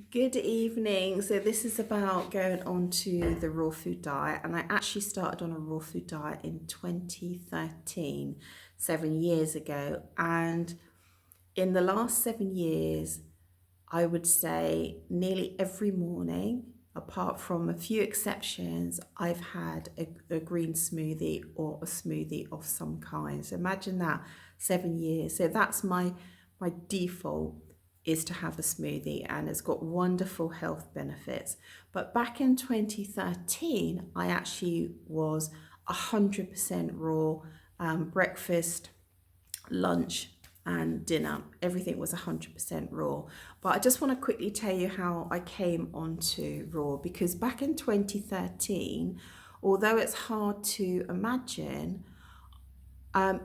Good evening. So this is about going on to the raw food diet, and I actually started on a raw food diet in 2013, 7 years ago. And in the last 7 years, I would say nearly every morning, apart from a few exceptions, I've had a green smoothie or a smoothie of some kind. So imagine that, 7 years. So that's my default is to have a smoothie, and it's got wonderful health benefits. But back in 2013, I actually was 100% raw, breakfast, lunch, and dinner. Everything was 100% raw. But I just want to quickly tell you how I came onto raw, because back in 2013, although it's hard to imagine,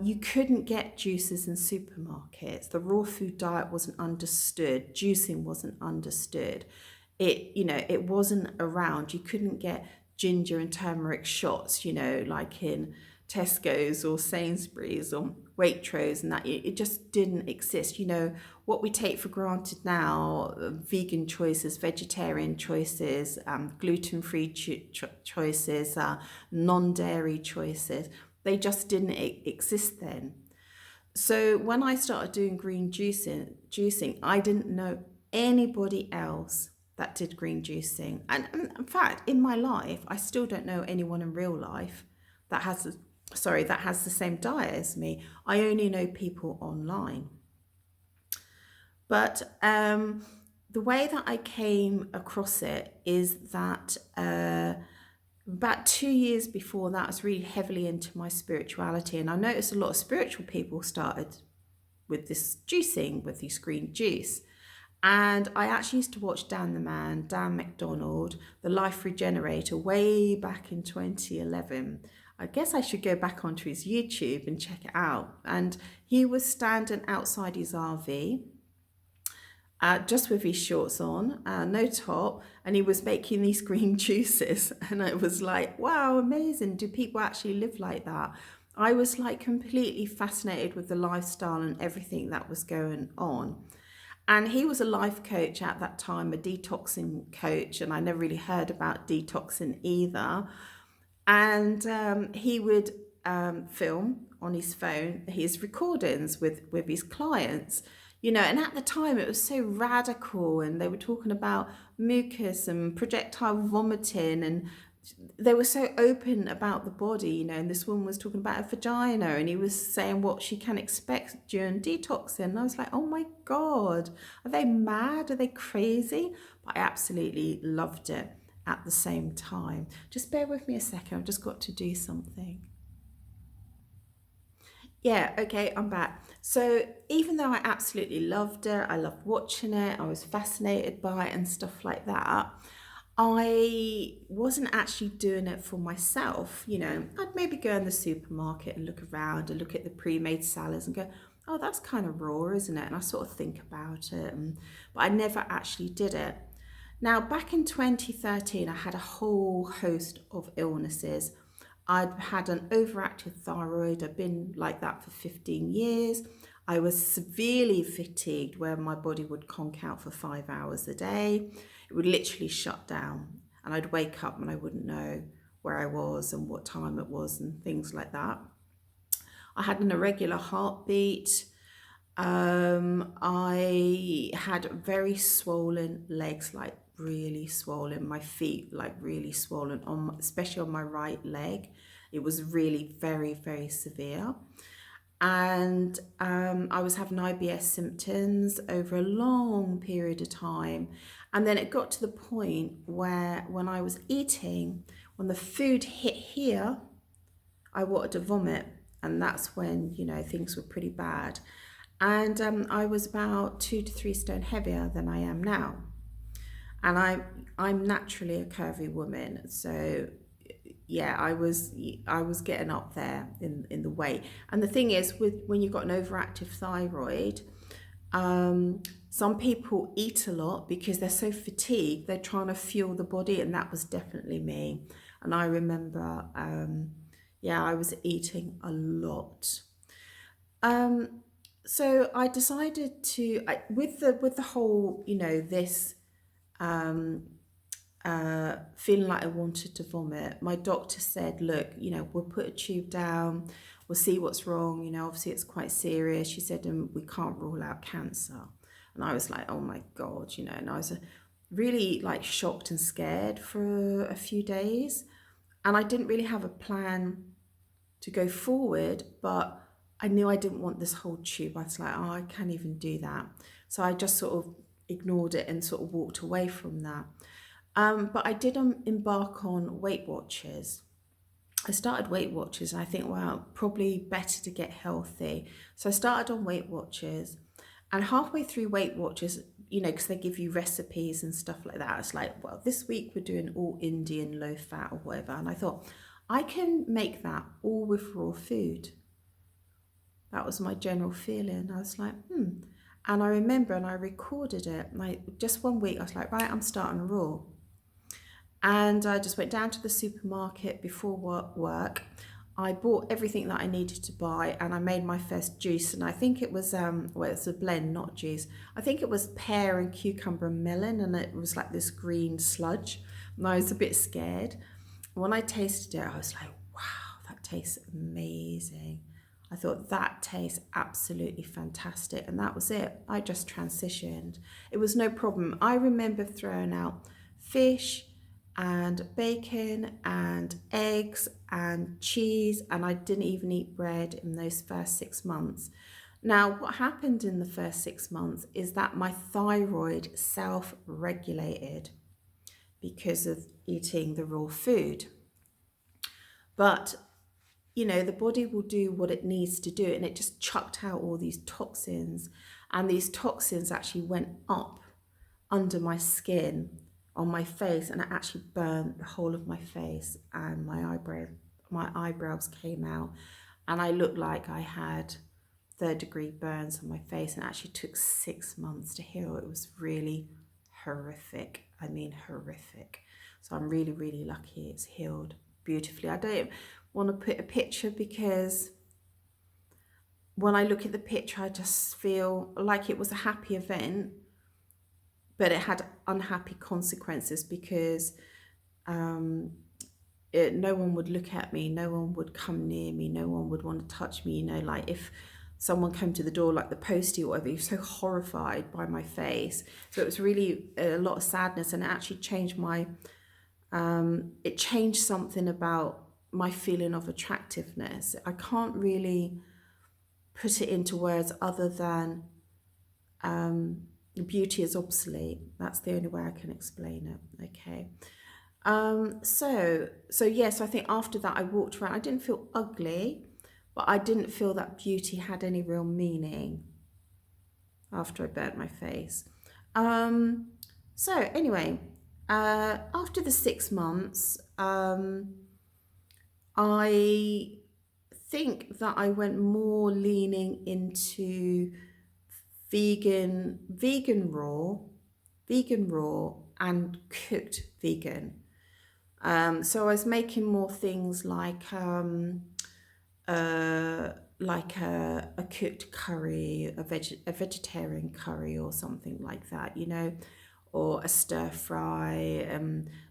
you couldn't get juices in supermarkets. The raw food diet wasn't understood. Juicing wasn't understood. It wasn't around. You couldn't get ginger and turmeric shots, like in Tesco's or Sainsbury's or Waitrose, and that it just didn't exist. What we take for granted now, vegan choices, vegetarian choices, gluten-free choices, non-dairy choices, they just didn't exist then. So when I started doing green juicing, I didn't know anybody else that did green juicing. And in fact, in my life, I still don't know anyone in real life that has the same diet as me. I only know people online. But the way that I came across it is that about 2 years before that, I was really heavily into my spirituality, and I noticed a lot of spiritual people started with this juicing, with this green juice. And I actually used to watch Dan the Man, Dan McDonald, the Life Regenerator, way back in 2011. I guess I should go back onto his YouTube and check it out. And he was standing outside his RV, just with his shorts on, no top, and he was making these green juices. And I was like, wow, amazing. Do people actually live like that? I was like completely fascinated with the lifestyle and everything that was going on. And he was a life coach at that time, a detoxing coach, and I never really heard about detoxing either. And he would film on his phone his recordings with his clients. And at the time it was so radical, and they were talking about mucus and projectile vomiting, and they were so open about the body, and this woman was talking about a vagina, and he was saying what she can expect during detoxing. And I was like, oh my God, are they mad? Are they crazy? But I absolutely loved it at the same time. Just bear with me a second, I've just got to do something. Yeah, okay, I'm back. So even though I absolutely loved it, I loved watching it, I was fascinated by it and stuff like that, I wasn't actually doing it for myself. I'd maybe go in the supermarket and look around and look at the pre-made salads and go, oh, that's kind of raw, isn't it? And I sort of think about it, but I never actually did it. Now, back in 2013, I had a whole host of illnesses. I'd had an overactive thyroid. I'd been like that for 15 years. I was severely fatigued, where my body would conk out for 5 hours a day. It would literally shut down, and I'd wake up and I wouldn't know where I was and what time it was and things like that. I had an irregular heartbeat. I had very swollen legs, like really swollen. My feet, like really swollen, especially on my right leg. It was really very, very severe. And I was having IBS symptoms over a long period of time. And then it got to the point where when I was eating, when the food hit here, I wanted to vomit. And that's when, things were pretty bad. And I was about 2 to 3 stone heavier than I am now. And I'm naturally a curvy woman, so yeah, I was getting up there in the weight. And the thing is, with when you've got an overactive thyroid, some people eat a lot because they're so fatigued, they're trying to fuel the body, and that was definitely me. And I remember, yeah, I was eating a lot. Um, so I decided with the whole, this. feeling like I wanted to vomit. My doctor said, look, we'll put a tube down, we'll see what's wrong. Obviously it's quite serious. She said, and we can't rule out cancer. And I was like, oh my God, and I was really like shocked and scared for a few days. And I didn't really have a plan to go forward, but I knew I didn't want this whole tube. I was like, oh, I can't even do that. So I just sort of ignored it and sort of walked away from that. But I did embark on Weight Watchers. I started Weight Watchers and I think, wow, probably better to get healthy. So I started on Weight Watchers, and halfway through Weight Watchers, because they give you recipes and stuff like that, it's like, well, this week we're doing all Indian, low fat or whatever. And I thought, I can make that all with raw food. That was my general feeling. I was like, And I remember, and I recorded it, just one week, I was like, right, I'm starting raw. And I just went down to the supermarket before work. I bought everything that I needed to buy, and I made my first juice. And I think it was, it's a blend, not juice. I think it was pear and cucumber and melon, and it was like this green sludge. And I was a bit scared. When I tasted it, I was like, wow, that tastes amazing. I thought that tastes absolutely fantastic. And that was it. I just transitioned. It was no problem. I remember throwing out fish and bacon and eggs and cheese, and I didn't even eat bread in those first 6 months. Now, what happened in the first 6 months is that my thyroid self-regulated because of eating the raw food. But, the body will do what it needs to do, and it just chucked out all these toxins, and these toxins actually went up under my skin on my face, and it actually burned the whole of my face, and my eyebrows came out, and I looked like I had third-degree burns on my face, and it actually took 6 months to heal. It was really horrific. I mean, horrific. So I'm really, really lucky it's healed beautifully. I don't want to put a picture because when I look at the picture, I just feel like it was a happy event, but it had unhappy consequences because no one would look at me, no one would come near me, no one would want to touch me. Like if someone came to the door, like the postie or whatever, he was so horrified by my face. So it was really a lot of sadness, and it actually changed it changed something about my feeling of attractiveness. I can't really put it into words other than beauty is obsolete. That's the only way I can explain it. Okay. So yes, I think after that I walked around. I didn't feel ugly, but I didn't feel that beauty had any real meaning after I burnt my face. So anyway, after the 6 months, I think that I went more leaning into vegan raw and cooked vegan. So I was making more things like a cooked curry, a vegetarian curry or something like that, or a stir fry,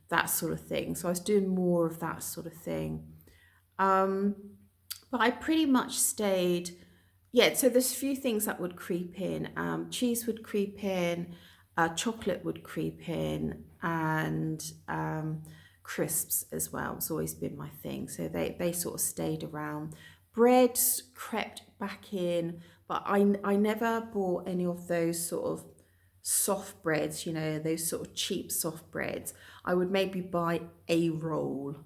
that sort of thing. So I was doing more of that sort of thing. But I pretty much stayed, so there's a few things that would creep in. Cheese would creep in, chocolate would creep in, and crisps as well. It's always been my thing. So they sort of stayed around. Bread crept back in, but I never bought any of those sort of soft breads, those sort of cheap soft breads. I would maybe buy a roll,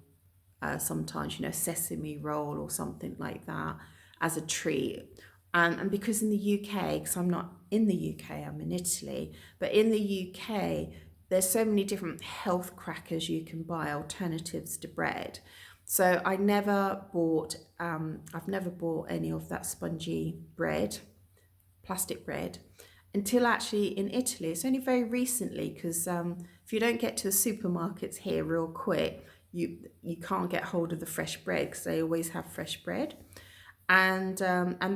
sometimes, sesame roll or something like that as a treat. And because in the UK, because I'm not in the UK, I'm in Italy, but in the UK, there's so many different health crackers you can buy, alternatives to bread. So I've never bought any of that spongy bread, plastic bread, until actually in Italy. It's only very recently, because if you don't get to the supermarkets here real quick, you can't get hold of the fresh bread, because they always have fresh bread. And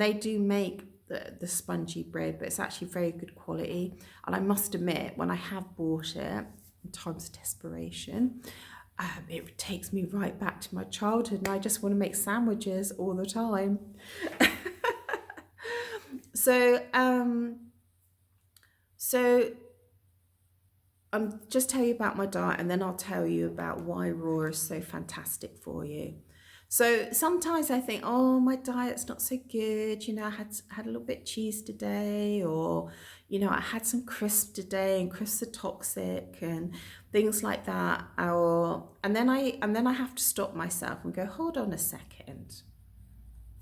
they do make the spongy bread, but it's actually very good quality. And I must admit, when I have bought it in times of desperation, it takes me right back to my childhood, and I just want to make sandwiches all the time. So, so just tell you about my diet, and then I'll tell you about why raw is so fantastic for you. So sometimes I think, oh, my diet's not so good. I had a little bit of cheese today, or I had some crisps today, and crisps are toxic, and things like that. Or and then I have to stop myself and go, hold on a second.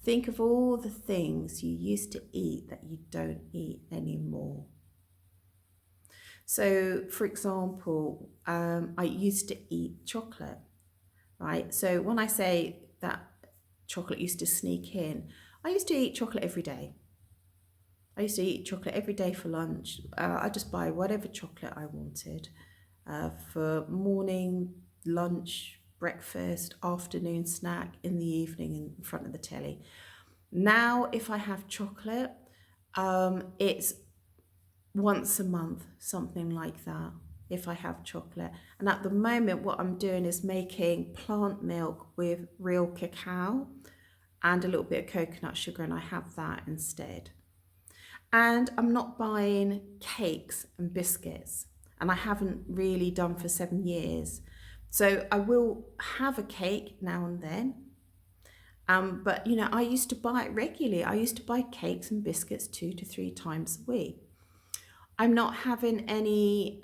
Think of all the things you used to eat that you don't eat anymore. So, for example, I used to eat chocolate, right? So when I say that chocolate used to sneak in, I used to eat chocolate every day. I used to eat chocolate every day for lunch. I just buy whatever chocolate I wanted for morning, lunch, breakfast, afternoon snack, in the evening in front of the telly. Now, if I have chocolate, it's once a month, something like that, if I have chocolate. And at the moment, what I'm doing is making plant milk with real cacao and a little bit of coconut sugar, and I have that instead. And I'm not buying cakes and biscuits, and I haven't really done for 7 years. So I will have a cake now and then. But I used to buy it regularly. I used to buy cakes and biscuits 2 to 3 times a week. I'm not having any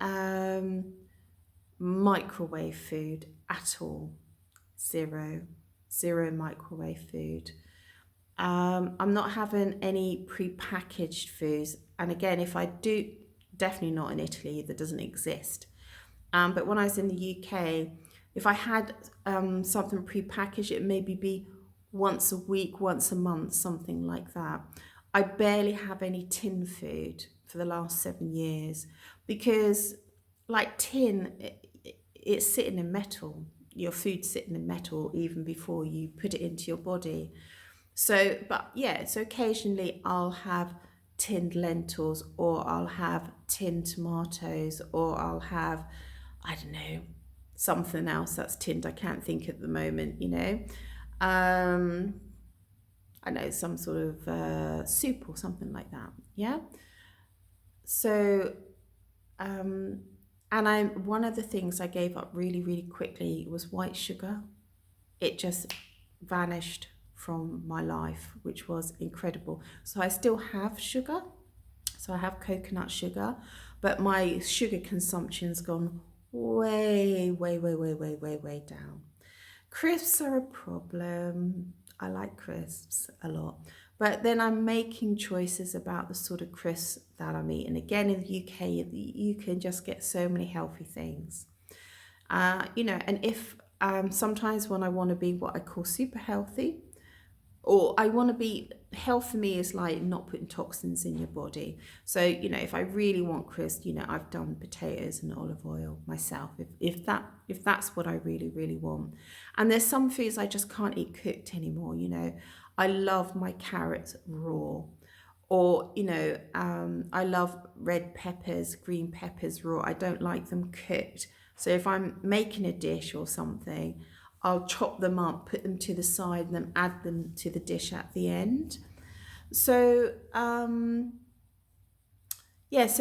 microwave food at all. Zero. Zero microwave food. I'm not having any pre-packaged foods. And again, if I do, definitely not in Italy, that doesn't exist. But when I was in the UK, if I had something pre-packaged, it maybe be once a week, once a month, something like that. I barely have any tin food for the last 7 years because, like tin, it's sitting in metal. Your food's sitting in metal even before you put it into your body. So, but yeah, so occasionally I'll have tinned lentils, or I'll have tinned tomatoes, or I'll have, I don't know, something else that's tinned. I can't think at the moment. Um, I know, some sort of soup or something like that. Yeah. So, um, and one of the things I gave up really, really quickly was white sugar. It just vanished from my life, which was incredible. So I still have sugar. So I have coconut sugar, but my sugar consumption's gone way, way, way, way, way, way, way down. Crisps are a problem. I like crisps a lot. But then I'm making choices about the sort of crisps that I'm eating. Again, in the UK, you can just get so many healthy things. And if sometimes when I want to be what I call super healthy, or I want to be, health for me is like not putting toxins in your body. So if I really want crisp, I've done potatoes and olive oil myself, if that's what I really, really want. And there's some foods I just can't eat cooked anymore. I love my carrots raw, or I love red peppers, green peppers raw. I don't like them cooked. So if I'm making a dish or something, I'll chop them up, put them to the side, and then add them to the dish at the end. So so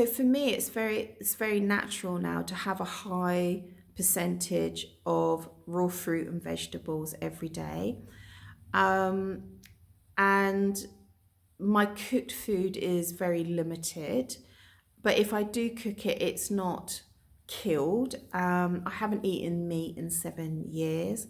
for me, it's very natural now to have a high percentage of raw fruit and vegetables every day, and my cooked food is very limited. But if I do cook it, it's not killed. I haven't eaten meat in 7 years.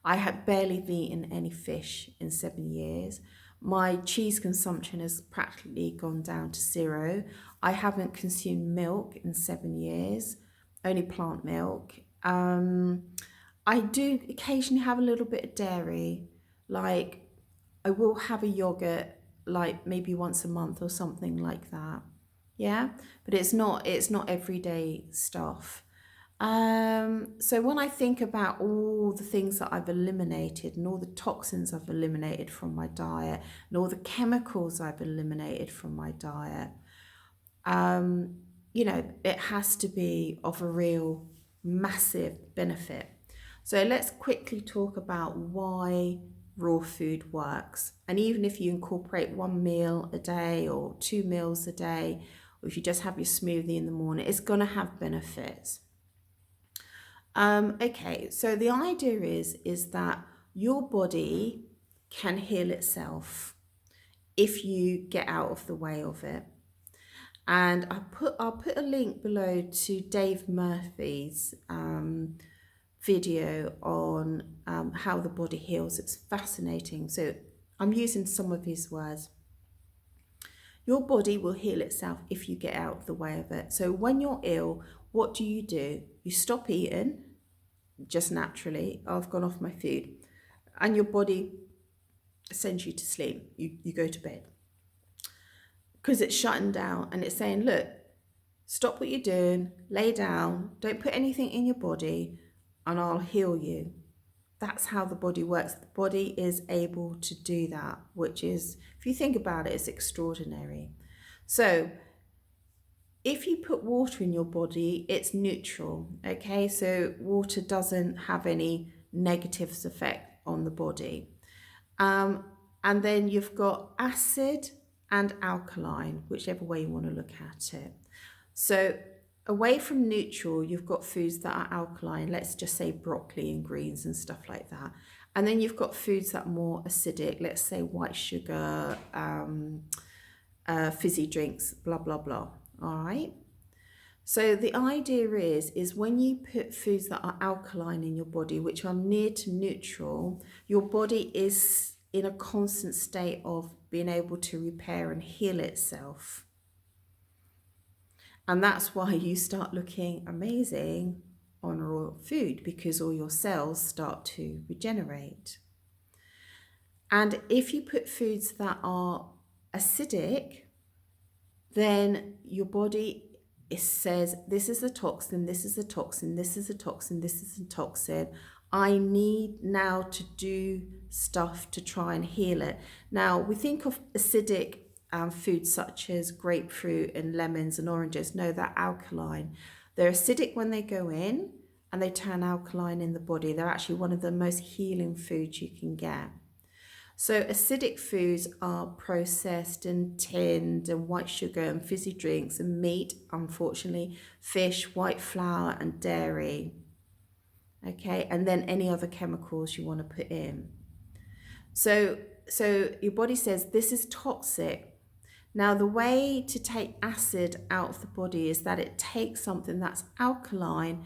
I have barely eaten any fish in 7 years. My cheese consumption has practically gone down to zero. I haven't consumed milk in 7 years, only plant milk. I do occasionally have a little bit of dairy, like I will have a yogurt like maybe once a month or something like that. Yeah, but it's not everyday stuff. So when I think about all the things that I've eliminated and all the toxins I've eliminated from my diet and all the chemicals I've eliminated from my diet, um, it has to be of a real massive benefit. So let's quickly talk about why raw food works. And even if you incorporate one meal a day or 2 meals a day, or if you just have your smoothie in the morning, it's going to have benefits. Okay, so the idea is that your body can heal itself if you get out of the way of it. And I'll put a link below to Dave Murphy's video on how the body heals. It's fascinating. So I'm using some of his words. Your body will heal itself if you get out of the way of it. So when you're ill, what do? You stop eating just naturally. I've gone off my food. And your body sends you to sleep. You go to bed. Because it's shutting down and it's saying, look, stop what you're doing, lay down, don't put anything in your body, and I'll heal you. That's how the body works. The body is able to do that, which is, if you think about it, it's extraordinary. So if you put water in your body, it's neutral, okay? So water doesn't have any negative effect on the body. And then you've got acid and alkaline, whichever way you want to look at it. So away from neutral, you've got foods that are alkaline, let's just say broccoli and greens and stuff like that. And then you've got foods that are more acidic, let's say white sugar, fizzy drinks, blah, blah, blah. All right. So the idea is when you put foods that are alkaline in your body, which are near to neutral, your body is in a constant state of being able to repair and heal itself. And that's why you start looking amazing on raw food, because all your cells start to regenerate. And if you put foods that are acidic, then your body says, this is a toxin, this is a toxin, this is a toxin, this is a toxin. I need now to do stuff to try and heal it. Now, we think of acidic foods such as grapefruit and lemons and oranges. No, they're alkaline. They're acidic when they go in and they turn alkaline in the body. They're actually one of the most healing foods you can get. So acidic foods are processed and tinned and white sugar and fizzy drinks and meat, unfortunately, fish, white flour and dairy. Okay, and then any other chemicals you want to put in. So your body says this is toxic. Now the way to take acid out of the body is that it takes something that's alkaline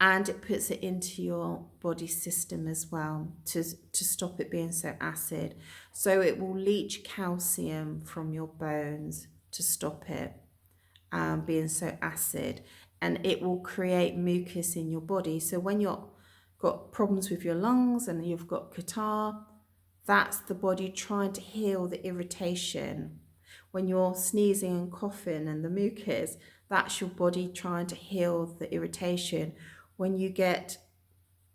and it puts it into your body system as well to stop it being so acid. So it will leach calcium from your bones to stop it being so acid, and it will create mucus in your body. So when you've got problems with your lungs and you've got catarrh, that's the body trying to heal the irritation. When you're sneezing and coughing and the mucus, that's your body trying to heal the irritation. When you get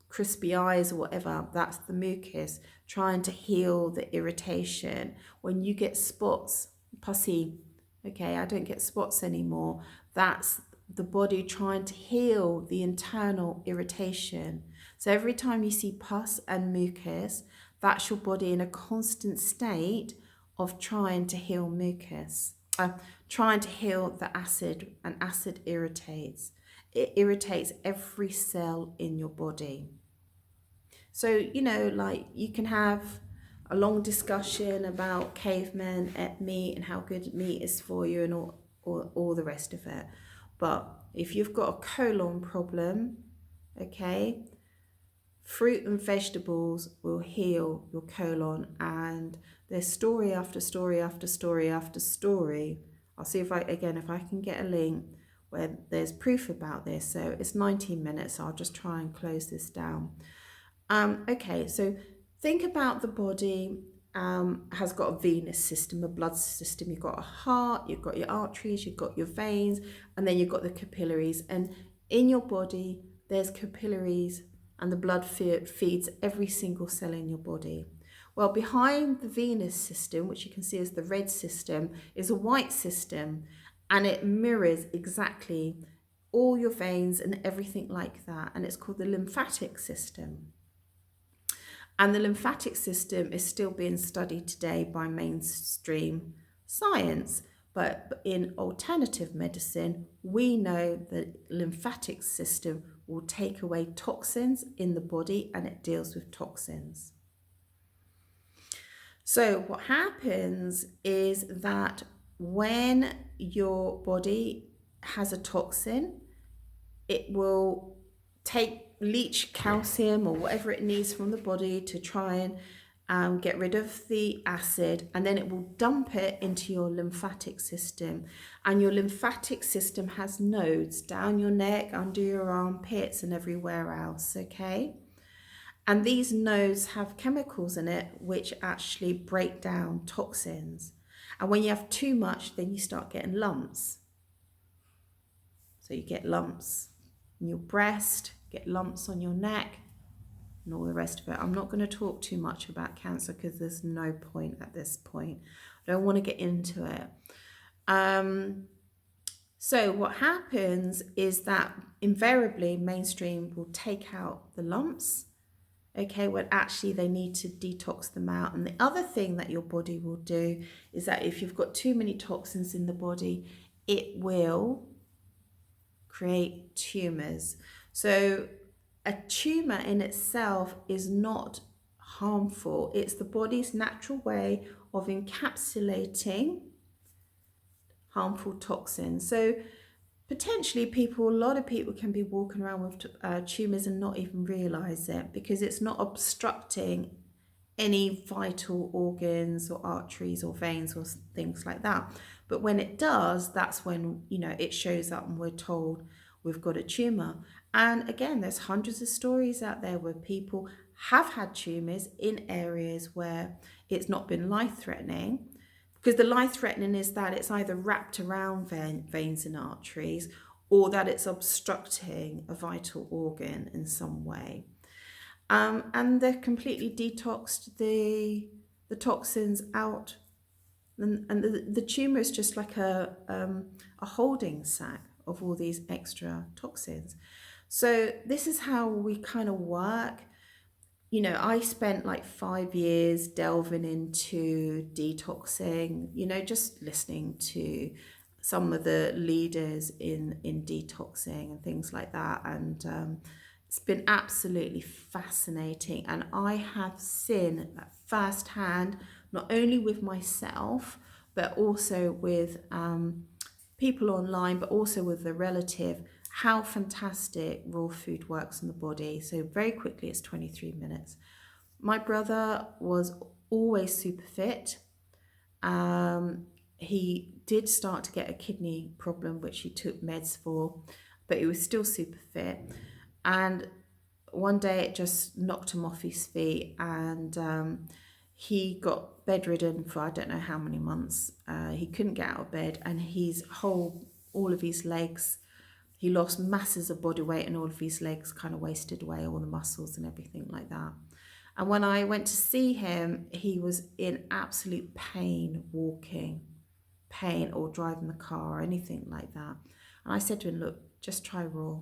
crispy eyes or whatever, that's the mucus trying to heal the irritation. When you get spots, pussy, okay, I don't get spots anymore, that's the body trying to heal the internal irritation. So every time you see pus and mucus, that's your body in a constant state of trying to heal mucus, trying to heal the acid, and acid irritates. It irritates every cell in your body. So, like you can have a long discussion about cavemen at meat and how good meat is for you and all the rest of it. But if you've got a colon problem, okay, fruit and vegetables will heal your colon. And there's story after story after story after story. I'll see if I can get a link where there's proof about this. So it's 19 minutes, so I'll just try and close this down. Okay, so think about the body has got a venous system, a blood system. You've got a heart, you've got your arteries, you've got your veins, and then you've got the capillaries. And in your body, there's capillaries and the blood feeds every single cell in your body. Well, behind the venous system, which you can see as the red system, is a white system, and it mirrors exactly all your veins and everything like that, and it's called the lymphatic system. And the lymphatic system is still being studied today by mainstream science. But in alternative medicine, we know that lymphatic system will take away toxins in the body, and it deals with toxins. So what happens is that when your body has a toxin, it will leach calcium or whatever it needs from the body to try and get rid of the acid, and then it will dump it into your lymphatic system. And your lymphatic system has nodes down your neck, under your armpits, and everywhere else, okay? And these nodes have chemicals in it which actually break down toxins. And when you have too much, then you start getting lumps. So you get lumps in your breast, get lumps on your neck, and all the rest of it. I'm not going to talk too much about cancer because there's no point at this point. I don't want to get into it. So what happens is that invariably mainstream will take out the lumps, okay, when actually they need to detox them out. And the other thing that your body will do is that if you've got too many toxins in the body, it will create tumours. So a tumour in itself is not harmful. It's the body's natural way of encapsulating harmful toxins. So potentially a lot of people can be walking around with tumours and not even realise it, because it's not obstructing any vital organs or arteries or veins or things like that. But when it does, that's when, it shows up and we're told we've got a tumour. And again, there's hundreds of stories out there where people have had tumours in areas where it's not been life-threatening. Because the life-threatening is that it's either wrapped around veins and arteries, or that it's obstructing a vital organ in some way. And they've completely detoxed the toxins out. And the tumour is just like a holding sac of all these extra toxins. So this is how we kind of work. I spent like 5 years delving into detoxing, just listening to some of the leaders in detoxing and things like that. And it's been absolutely fascinating. And I have seen that firsthand, not only with myself, but also with people online, but also with the relative, how fantastic raw food works on the body. So very quickly, it's 23 minutes. My brother was always super fit. He did start to get a kidney problem, which he took meds for, but he was still super fit. And one day it just knocked him off his feet, and he got bedridden for I don't know how many months. He couldn't get out of bed, and all of his legs, he lost masses of body weight, and all of his legs kind of wasted away, all the muscles and everything like that. And when I went to see him, he was in absolute pain walking, pain or driving the car or anything like that. And I said to him, look, just try raw.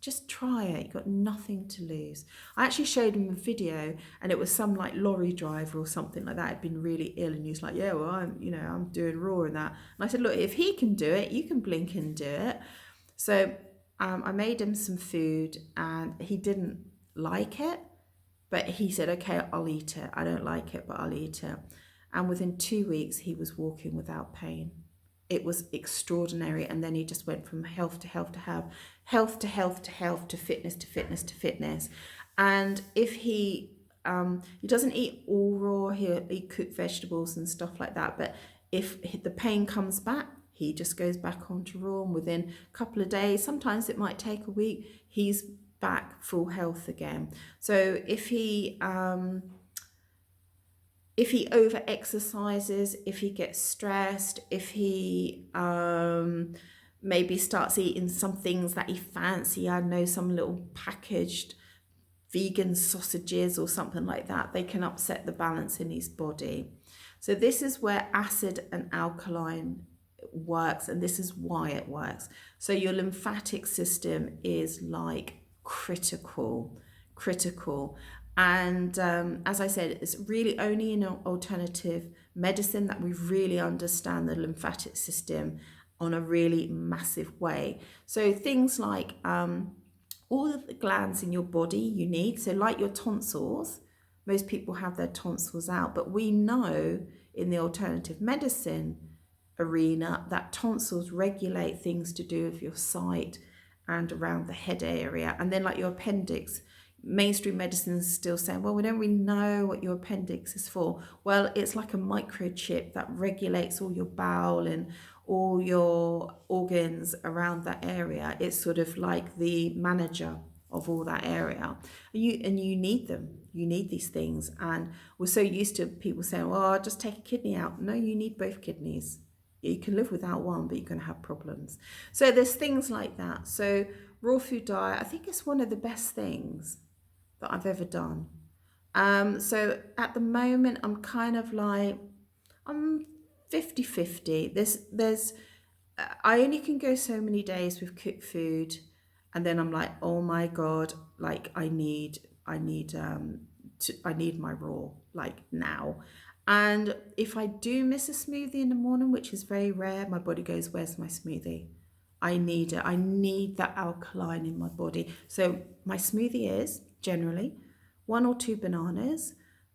Just try it. You've got nothing to lose. I actually showed him a video, and it was some like lorry driver or something like that had been really ill, and he was like, yeah, well, I'm doing raw and that. And I said, look, if he can do it, you can blink and do it. So I made him some food, and he didn't like it, but he said, okay, I'll eat it. I don't like it, but I'll eat it. And within 2 weeks, he was walking without pain. It was extraordinary. And then he just went from health to health to health, health to health to health, to fitness to fitness to fitness. And if he doesn't eat all raw, he'll eat cooked vegetables and stuff like that. But if the pain comes back, he just goes back onto raw, and within a couple of days, sometimes it might take a week, he's back full health again. So if he over exercises, if he gets stressed, if he maybe starts eating some things that he fancy. I know some little packaged vegan sausages or something like that. They can upset the balance in his body. So this is where acid and alkaline works, and this is why it works. So your lymphatic system is like critical. And as I said, it's really only in alternative medicine that we really understand the lymphatic system on a really massive way. So things like all of the glands in your body you need, so like your tonsils, most people have their tonsils out, but we know in the alternative medicine arena that tonsils regulate things to do with your sight and around the head area. And then like your appendix, mainstream medicine is still saying, well, we don't really know what your appendix is for. Well, it's like a microchip that regulates all your bowel and all your organs around that area. It's sort of like the manager of all that area. And you need them. You need these things. And we're so used to people saying, well, just take a kidney out. No, you need both kidneys. You can live without one, but you're going to have problems. So there's things like that. So raw food diet, I think it's one of the best things that I've ever done. So at the moment, I'm kind of like, I'm 50-50. I only can go so many days with cooked food, and then I'm like, oh my God, like I need my raw, like now. And if I do miss a smoothie in the morning, which is very rare, my body goes, where's my smoothie? I need it. I need that alkaline in my body. So my smoothie is generally 1 or 2 bananas,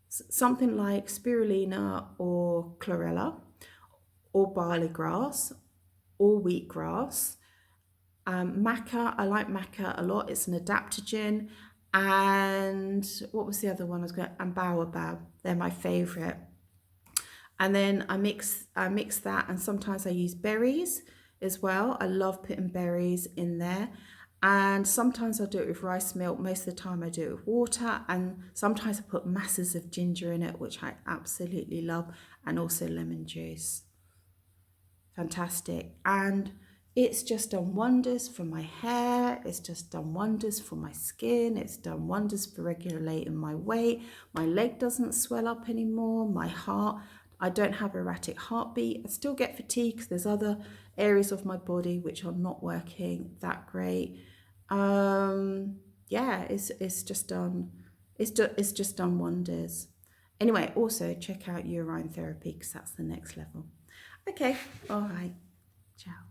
something like spirulina or chlorella or barley grass or wheatgrass. Maca, I like maca a lot. It's an adaptogen. And what was the other one I was going? And baobab. They're my favourite. And then I mix that, and sometimes I use berries as well. I love putting berries in there. And sometimes I do it with rice milk. Most of the time I do it with water. And sometimes I put masses of ginger in it, which I absolutely love. And also lemon juice. Fantastic. And it's just done wonders for my hair. It's just done wonders for my skin. It's done wonders for regulating my weight. My leg doesn't swell up anymore. My heart, I don't have erratic heartbeat. I still get fatigue because there's other areas of my body which are not working that great. Yeah, it's just done wonders. Anyway, also check out urine therapy because that's the next level. Okay, all right, ciao.